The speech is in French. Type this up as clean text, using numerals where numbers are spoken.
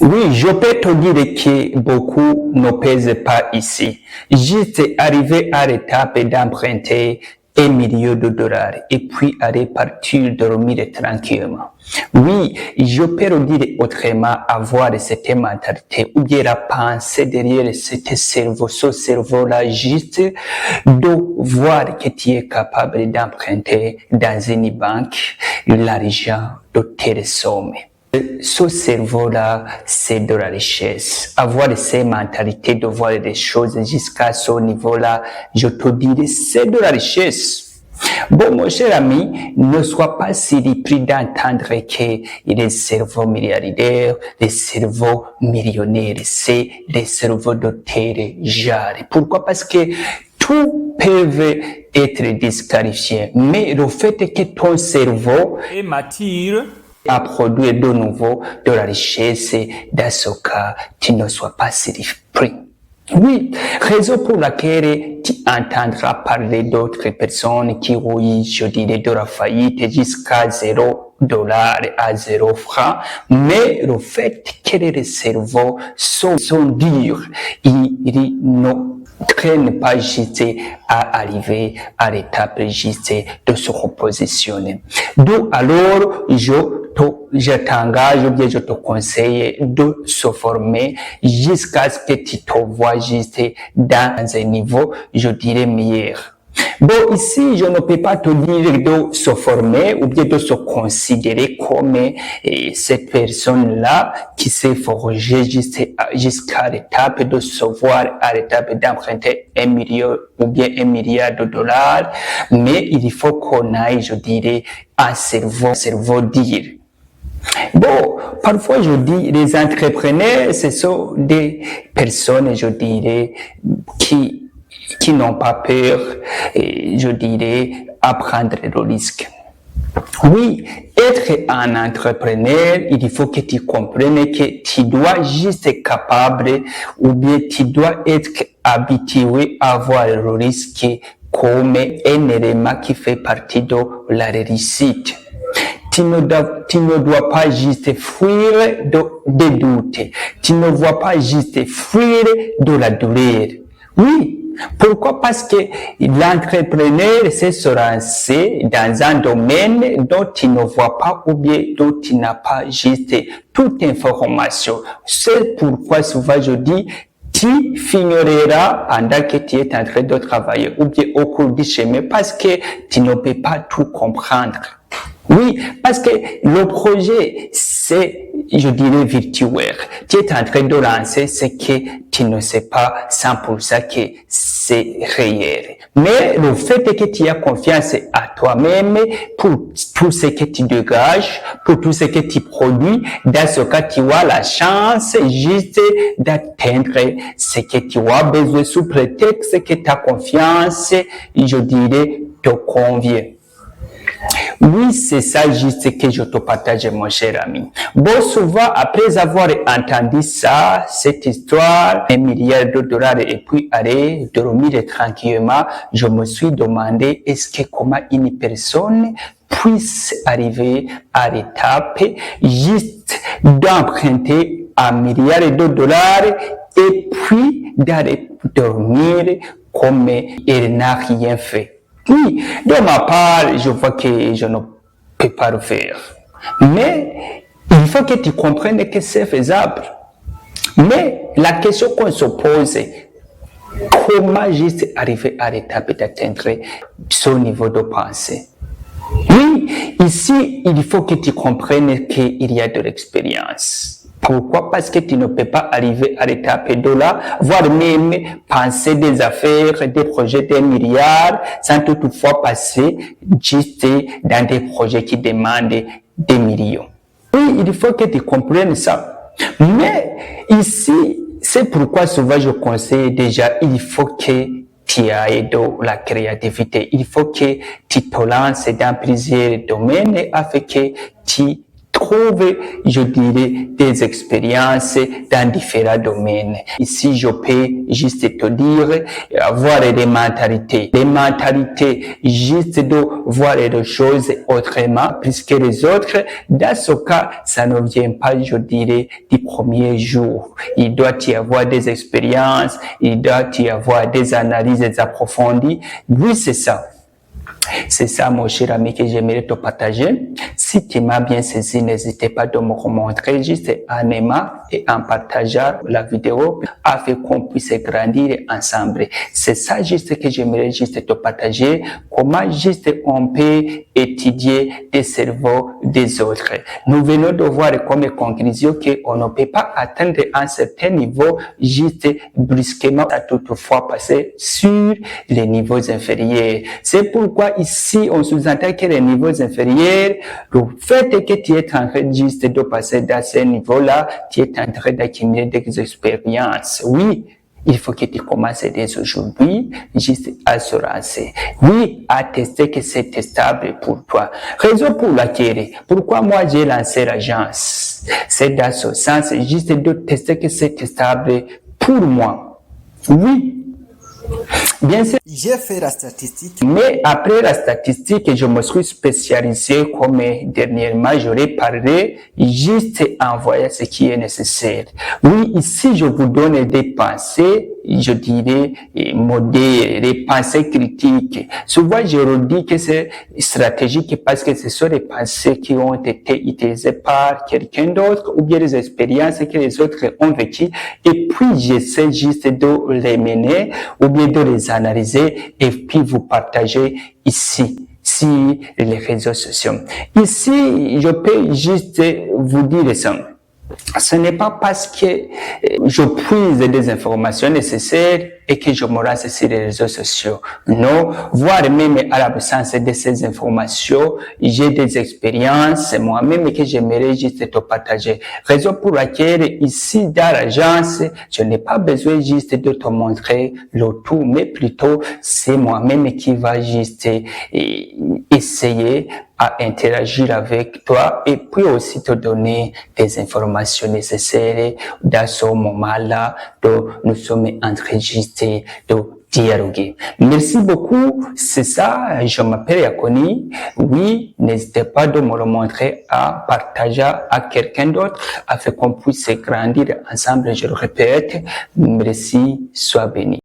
Oui, je peux te dire que beaucoup ne pèsent pas ici. Juste arriver à l'étape d'emprunter $1 million et puis aller partir dormir tranquillement. Oui, je peux le dire autrement, avoir cette mentalité ou bien la pensée derrière ce cerveau-là, juste de voir que tu es capable d'emprunter dans une banque l'argent de telle somme. Ce cerveau-là, c'est de la richesse. Avoir ces mentalités de voir les choses jusqu'à ce niveau-là, je te dirais, c'est de la richesse. Bon, mon cher ami, ne sois pas surpris d'entendre que les cerveaux milliardaires, les cerveaux millionnaires, c'est les cerveaux de terre jarre. Pourquoi? Parce que tout peut être disqualifié, mais le fait que ton cerveau et m'attire à produire de nouveau de la richesse, dans ce cas, tu ne sois pas surpris. Oui, raison pour laquelle tu entendras parler d'autres personnes qui ont eu, je dirais, de la faillite jusqu'à $0 à 0 francs, mais le fait que les cerveaux sont durs, ils ne traînent pas juste à arriver à l'étape juste de se repositionner. Donc, alors, je t'engage ou bien je te conseille de se former jusqu'à ce que tu te vois juste dans un niveau, je dirais, meilleur. Bon, ici, je ne peux pas te dire de se former ou bien de se considérer comme cette personne-là qui s'est forgée jusqu'à l'étape de se voir à l'étape d'emprunter 1 million ou bien $1 milliard, mais il faut qu'on aille, je dirais, un cerveau dire. Bon, parfois je dis, les entrepreneurs, ce sont des personnes, je dirais, qui n'ont pas peur, je dirais, à prendre le risque. Oui, être un entrepreneur, il faut que tu comprennes que tu dois juste être capable ou bien tu dois être habitué à voir le risque comme un élément qui fait partie de la réussite. Tu ne dois pas juste fuir des doutes. Tu ne dois pas juste fuir de la douleur. Oui. Pourquoi? Parce que l'entrepreneur sait se lancer dans un domaine dont tu ne vois pas ou bien dont tu n'as pas juste toute information. C'est pourquoi souvent je dis, tu finiras pendant que tu es en train de travailler ou bien au cours du chemin parce que tu ne peux pas tout comprendre. Oui, parce que le projet, c'est, je dirais, virtuel. Tu es en train de lancer ce que tu ne sais pas 100% que c'est réel. Mais le fait que tu as confiance à toi-même pour tout ce que tu dégages, pour tout ce que tu produis, dans ce cas, tu as la chance juste d'atteindre ce que tu as besoin sous prétexte que ta confiance, je dirais, te convient. Oui, c'est ça juste que je te partage, mon cher ami. Bon, souvent, après avoir entendu ça, cette histoire, $1 milliard et puis aller dormir tranquillement, je me suis demandé est-ce que comment une personne puisse arriver à l'étape juste d'emprunter $1 milliard et puis d'aller dormir comme elle n'a rien fait. Oui, de ma part, je vois que je ne peux pas le faire. Mais il faut que tu comprennes que c'est faisable. Mais la question qu'on se pose, comment juste arriver à l'étape d'atteindre ce niveau de pensée? Oui, ici, il faut que tu comprennes qu'il y a de l'expérience. Pourquoi? Parce que tu ne peux pas arriver à l'étape de là, voire même penser des affaires, des projets d'1 milliard, sans toutefois passer juste dans des projets qui demandent des millions. Oui, il faut que tu comprennes ça. Mais ici, c'est pourquoi souvent je conseille déjà, il faut que tu ailles de la créativité. Il faut que tu te lances dans plusieurs domaines afin que tu trouve, je dirais, des expériences dans différents domaines. Ici, je peux juste te dire, avoir des mentalités. Les mentalités, juste de voir les choses autrement, plus que les autres. Dans ce cas, ça ne vient pas, je dirais, du premier jour. Il doit y avoir des expériences, il doit y avoir des analyses approfondies. Oui, c'est ça. C'est ça, mon cher ami, que j'aimerais te partager. Si tu m'as bien saisi, n'hésitez pas de me remontrer juste en aimant et en partageant la vidéo afin qu'on puisse grandir ensemble. C'est ça juste que j'aimerais juste te partager. Comment juste on peut étudier des cerveaux des autres. Nous venons de voir comme conclusion qu'on ne peut pas atteindre un certain niveau juste brusquement à toutefois passer sur les niveaux inférieurs. C'est pourquoi ici, on sous-entend que les niveaux inférieurs, le fait que tu es en train juste de passer dans ces niveaux-là, tu es en train d'accumuler des expériences. Oui, il faut que tu commences dès aujourd'hui juste à se lancer. Oui, à tester que c'est stable pour toi. Raison pour laquelle, pourquoi moi j'ai lancé l'agence, c'est dans ce sens, juste de tester que c'est stable pour moi. Oui. Bien sûr, j'ai fait la statistique. Mais après la statistique, je me suis spécialisé comme dernièrement, j'aurais parlé juste envoyer ce qui est nécessaire. Oui, ici, je vous donne des pensées, je dirais, modèles, des pensées critiques. Souvent, je redis que c'est stratégique parce que ce sont des pensées qui ont été utilisées par quelqu'un d'autre ou bien des expériences que les autres ont vécues. Et puis, j'essaie juste de les mener ou bien de les analyser et puis vous partager ici sur les réseaux sociaux. Ici, je peux juste vous dire ça. Ce n'est pas parce que je puise des informations nécessaires et que je me lance sur les réseaux sociaux. Non, voire même à l'absence de ces informations, j'ai des expériences moi-même que j'aimerais juste te partager. Raison pour laquelle ici dans l'agence, je n'ai pas besoin juste de te montrer le tout, mais plutôt c'est moi-même qui va juste essayer à interagir avec toi et puis aussi te donner des informations nécessaires dans ce moment-là dont nous sommes en train juste de dialoguer. Merci beaucoup, c'est ça, je m'appelle Yakoni. Oui, n'hésitez pas de me le montrer à partager à quelqu'un d'autre afin qu'on puisse grandir ensemble, je le répète. Merci, sois béni.